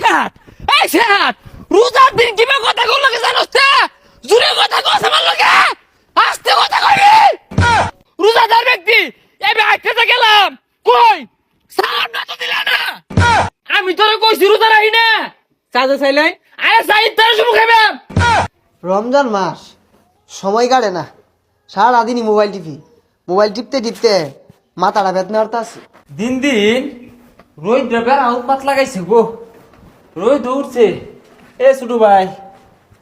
সাত রোজার দিন কিবা কথা কল লাগে জানোস তে জুরে কথা কস আমার লাগে আস্তে কথা কইবি রোজাদার ব্যক্তি এবে আইতে গেলাম কই সালাম না তো দিলা না আমি তোরে কইছি রোজা রাখি না চাচা চাইলাই আরে সাইদ তার শুরু খাইবাম রমজান মাস সময় কাটে না সারাদিনই মোবাইল টিপতে টিপতে মাথাটা বেদনা হতাছে। দিন দিন রোহিত বেড়া উৎপাত লাগাইছে গো রোহিত উঠছে এ ছোটু ভাই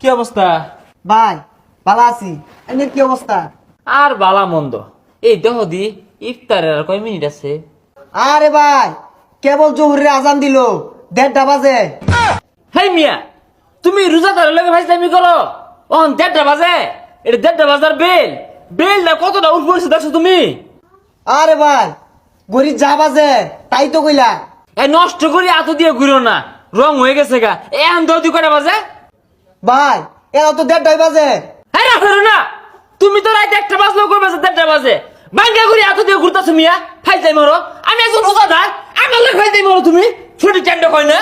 কি অবস্থা ভাই ভালো আছি, এমনি কি অবস্থা? আর বালা মন্দ এই দেহ দি ইফতারের আর কয় মিনিট আছে আরে ভাই কেবল জোহরের আজান দিল 1:30টা বাজে। হেই মিয়া তুমি রোজাদারের লগে ফাইজলামি করো অন 1:30টা বাজে এটা 1:30টা বাজার বেল না কতটা উঠ পড়ছে দেখছো তুমি আরে ভাই গড়ি যা বাজে তাই তো কইলা। এই নষ্ট করি এত দিয়ে ঘুরো না রং হয়ে গেছে গা এখন তো দুই কটা বাজে ভাই এরা তো 1:30টাই বাজে। হ্যাঁ না ফেরো না তুমি তো রাত 1টা বাজলেও করবে 1:30টা বাজে বাঙ্গা ঘুরি এত দিয়ে ঘুরতেছো মিয়া ফাইজাই মরো আমি একজন রোজাদার আমার লোক ফাইজাই মরো তুমি ছুটি চান্ড কয় না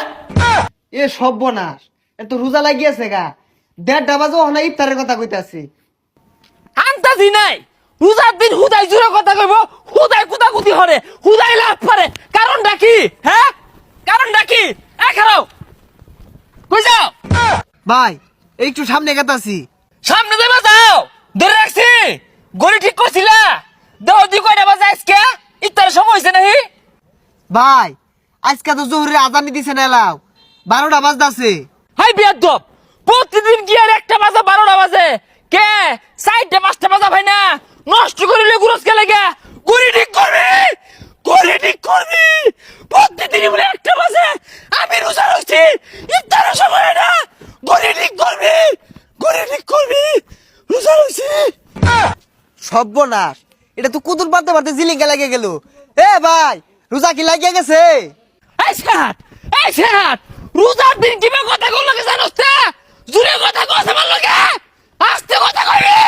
এ সর্বনাশ এত রোজা লাগিয়েছে গা 1:30টা বাজে ওখানে ইফতারের কথা কইতাছি। আন্তাজি নাই রোজার দিন হুদাই জুড়ে কথা কইব হুদাই কুতাকুতি হরে হুদাই লাভ পারে কারণটা কি হ্যাঁ কারণটা কি খারাও কই যাও ভাই একটু সামনে গেতাছি। সামনে দেবা যাও ধরে রাখছি গড়ি ঠিক করছিলা দেহ দি কয়টা বাজে আজকে ইত্তার সময় হইছে নাহি ভাই আজকে তো জোহরের আজান দিছে না এলাও 12টা বাজতাছে। হাই বিয়াদব প্রতিদিন কি আর 1টা বাজে 12টা বাজে কে 4টা 5টা বাজা ভাই না নষ্ট করিলে গুরস কে লাগে গড়ি ঠিক করবি প্রতিদিন বলে 1টা বাজে আমি রোজা রাখছি ইফতারের সময় না গড়ি ঠিক করবি রোজা রাখছি সর্বনাশ এটা তো কুতুর পারতে পারতে জিলিঙ্গা লাগে গেল। এ ভাই রোজা কি লাগিয়ে গেছে? এই সাত রোজার দিন কিবা কথা কল লাগে জানোস তে জুরে কথা কস আমার লাগে আস্তে কথা কইবি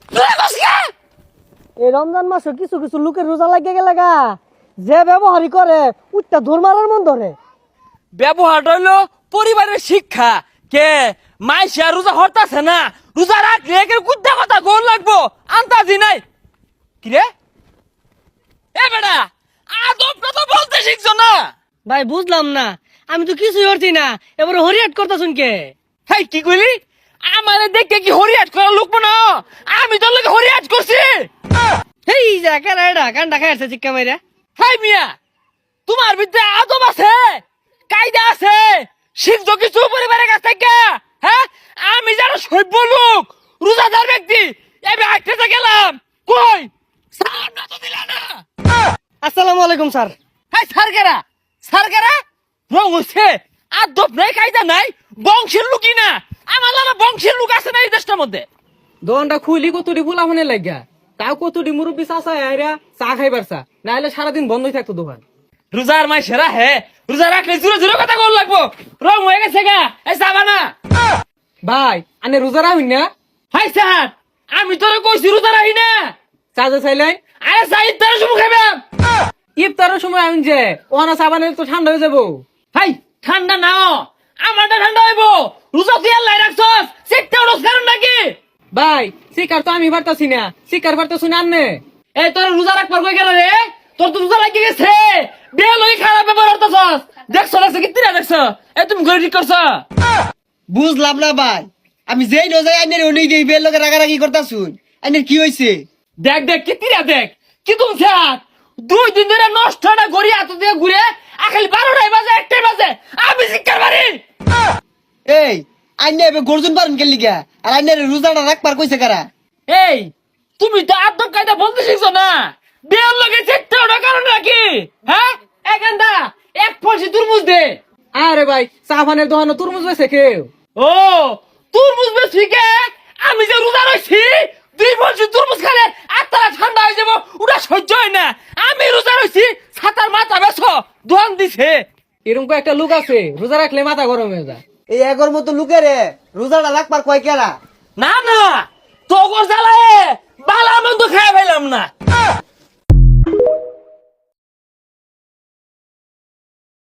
জুরে কস কে এই রমজান মাসে কিছু কিছু লোকের রোজা লাগিয়ে গেলে গা যে ব্যবহারই করে উঠটা ধর মারার মন ধরে। ব্যবহার হইলো পরিবারের শিক্ষা কে মাইশা রোজা হরতাছে না রোজা রাখলে একের কুদ্দা কথা গোল লাগবো আন্তাজি নাই কিরে এ বেটা আদবটা তো বলতে শিখছো না ভাই বুঝলাম না, আমি তো কিছুই করছি না, এবারে হরিয়াট করতেছুন কে? হাই কি কইলি আমারে দেখে কি হরিয়াট করা লোক না আমি তোর লগে হরিয়াট করছি এই যা কেন এটা কান্ডা খাইছে চিক্কা মাইরা। হাই মিয়া তোমার ভিতরে আদব আছে কায়দা আছে শিখছো কিছু পরিবারের কাছ থেকে হ্যাঁ আমি যারা সভ্য লোক রোজাদার ব্যক্তি এবে আইতে গেলাম কই সালাম না তো দিলা না আসসালামু আলাইকুম স্যার। হাই সারগেরা রং হচ্ছে আদব নাই কায়দা নাই বংশের লোকই না আমার নামে বংশের লোক আছে না এই দেশটার মধ্যে দোকানটা খুলি কতটি ফুলা ফোনে লাগিয়া তাও কতটি মুরব্বী চাষা আইরা চা খাইবার চা না হলে সারাদিন বন্ধই থাকতো দোকান। রোজার মাই সেরা হে রোজা রাখলে জুড়ে কথা কল লাগবো রং হয়ে গেছে গা এই চাবা না ভাই আনে রোজা রাখুন না। হাই স্যার আমি তোরে কইছি রোজা রাখি না চাচা চাইলাই আরে সাইদ তার শুরু খাইবাম ইফতারের সময় আমি যে ওহানা সাবানে তো ঠান্ডা হয়ে যাবো। হাই ঠান্ডা নাও আমারটা ঠান্ডা হইব রোজা তুই আল্লাহ রাখছস সেটা রোজ কারণ নাকি ভাই শিকার তো আমি পারতাছি না, শিকার পারতাছি না আন্নে। এই তোর রোজা রাখবার কই গেল রে তোর তো রোজা লাগি গেছে বিয়ে লই খারাপ ব্যবহার করতেছস দেখছ না কি তিরা দেখছ এই তুমি গরি ঠিক করছ বুঝলাম না ভাই, আমি যেই রোজায় আইনের উনি দেই বের লোকে রাগারাগি করতাছুন, আইনের কি হইছে? দেখ কি তিরা দেখ কি তুমি স্যার 2 দিন ধরে নষ্ট না গড়ি হাত দিয়ে ঘুরে আখালি 12টায় বাজে 1টায় বাজে আমি শিক্ষার বাড়ি এই আইনে এবে গর্জন পারেন কে লিগা? আর আইনের রোজাটা রাখবার কইছে কারা? এই তুমি তো আদব কায়দা বলতে শিখছো না বিয়ের লগে চেষ্টা ওটা কারণ নাকি হ্যাঁ এখানটা এক ফলসি তুরমুজ দে আরে ভাই সাবানের দোকানে তরমুজ বেছে কেউ? ও তুরমুজ বেশি কে আমি যে রোজা রইছি 2 ফলসি তুরমুজ খালে আত্মারা ঠান্ডা হয়ে যাবো ওটা সহ্য হয় না আমি রোজা রইছি ছাতার মাথা বেছো দোয়ান দিছে এরকম একটা লোক আছে রোজা রাখলে মাথা গরম হয়ে যায়। এই এগর মতো লোকেরে রোজাটা রাখবার কয় কেরা? না তোগর জ্বালায় বালা মন্দ খাই ফেলাম না